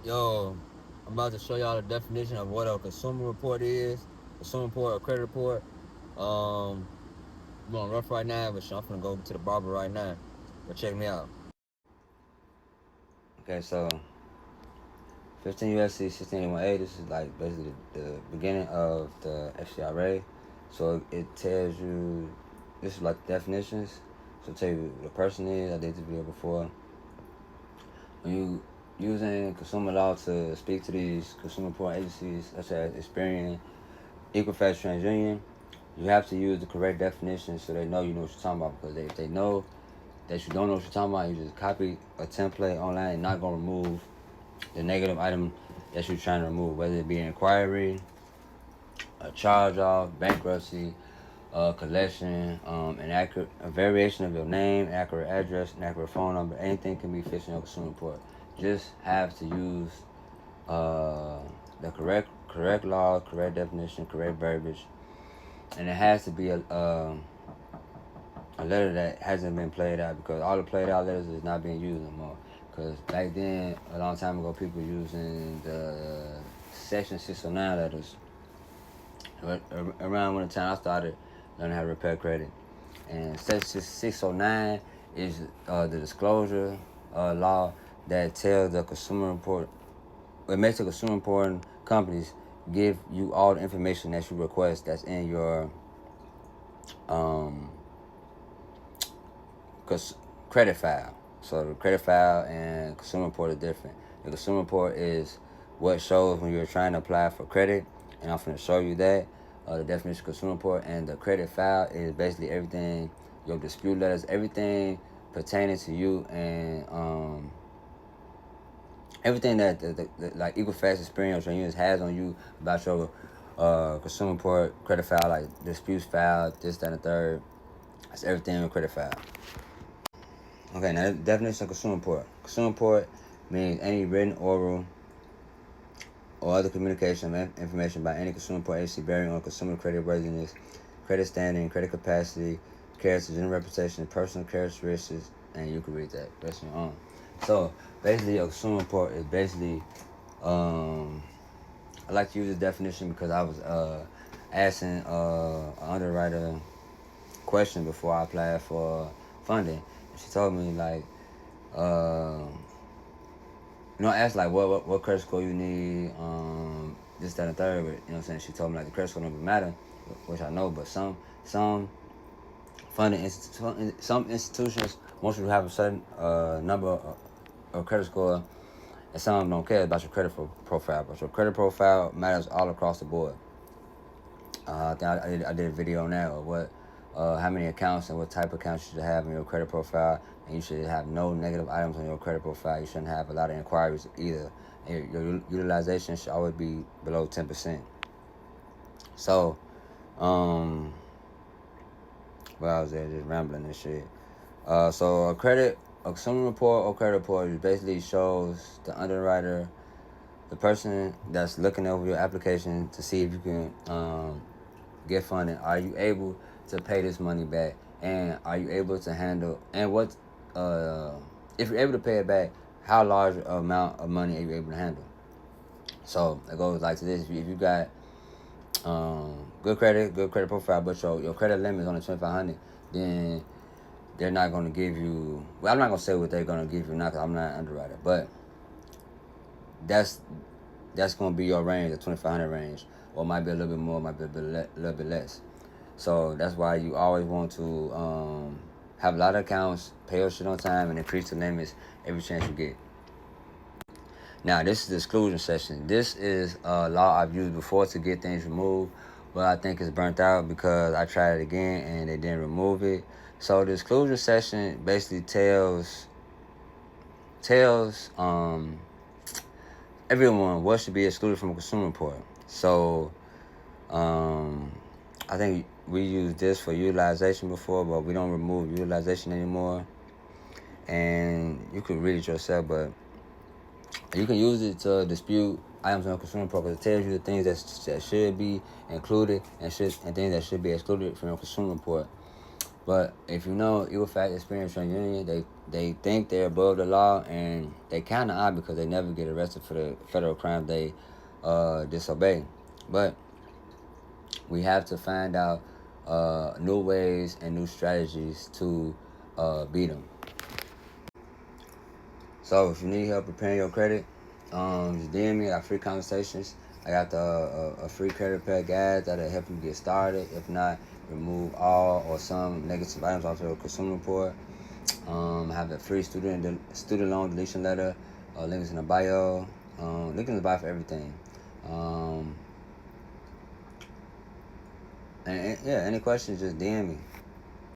Yo, I'm about to show y'all the definition of what a consumer report is. Consumer report or credit report. Um, I'm on rough right now, but I'm finna go to the barber right now. But check me out. Okay, so 15 USC 1681A. This is like basically the beginning of the FCRA. So it tells you, this is like definitions. So tell you who the person is. I did the video before. When you using consumer law to speak to these consumer report agencies such as Experian, Equifax, TransUnion, you have to use the correct definition so they know you know what you're talking about. Because if they know that you don't know what you're talking about, you just copy a template online and not gonna remove the negative item that you're trying to remove, whether it be an inquiry, a charge off, bankruptcy, collection, a variation of your name, accurate address, an accurate phone number. Anything can be fixed in your consumer report. Just have to use the correct law, correct definition, correct verbiage, and it has to be a letter that hasn't been played out, because all the played out letters is not being used no more. Because back then, a long time ago, people using the Section 609 letters. Around when the time I started learning how to repair credit. And Section 609 is the disclosure law that tells the consumer report, it makes the consumer reporting companies give you all the information that you request that's in your credit file. So the credit file and consumer report are different. The consumer report is what shows when you're trying to apply for credit, and I'm going to show you that. The definition of consumer report, and the credit file is basically everything, your dispute letters, everything pertaining to you, and everything that like Equifax, Experian, or TransUnion has on you about your consumer report, credit file, like disputes file, this, that, and the third. That's everything in the credit file. Okay, now the definition of consumer report. Consumer report means any written, oral, or other communication of information by any consumer report agency bearing on consumer credit worthiness, credit standing, credit capacity, character, general reputation, personal characteristics, and you can read that rest on your own. So basically, a consumer report is basically, I like to use this definition because I was asking an underwriter question before I applied for funding. She told me like, I asked like what credit score you need, this, that, and third. But you know what I'm saying? She told me like the credit score don't matter, which I know. But some some institutions want you to have a certain number of credit score, and some of them don't care about your credit profile. But your credit profile matters all across the board. I think I did a video on that, or what, how many accounts and what type of accounts you should have in your credit profile, and you should have no negative items on your credit profile. You shouldn't have a lot of inquiries either. And your utilization should always be below 10%. So, well, I was there just rambling and shit. So a consumer report or credit report basically shows the underwriter, the person that's looking over your application to see if you can get funding. Are you able to pay this money back? And are you able to handle, and what, if you're able to pay it back, how large amount of money are you able to handle? So it goes like to this: if you got good credit profile, but your credit limit is only 2,500, then they're not going to give you. Well, I'm not going to say what they're going to give you now because I'm not an underwriter, but that's going to be your range, the 2,500 range, or it might be a little bit more, might be a little bit less. So that's why you always want to have a lot of accounts, pay your shit on time, and increase the limits every chance you get. Now, this is the exclusion section. This is a law I've used before to get things removed, but I think it's burnt out because I tried it again and they didn't remove it. So the exclusion section basically tells everyone what should be excluded from a consumer report. So I think we used this for utilization before, but we don't remove utilization anymore. And you can read it yourself, but you can use it to dispute items on a consumer report because it tells you the things that should be included and things that should be excluded from your consumer report. But if you know Equifax, Experian, TransUnion, they think they're above the law, and they kind of are because they never get arrested for the federal crime they disobey. But we have to find out new ways and new strategies to beat them. So if you need help preparing your credit, just DM me. I got free conversations. I got a free credit repair guide that'll help you get started. If not, remove all or some negative items off your consumer report. I have a free student loan deletion letter. Link is in the bio. Link in the bio for everything. And yeah, any questions, just DM me.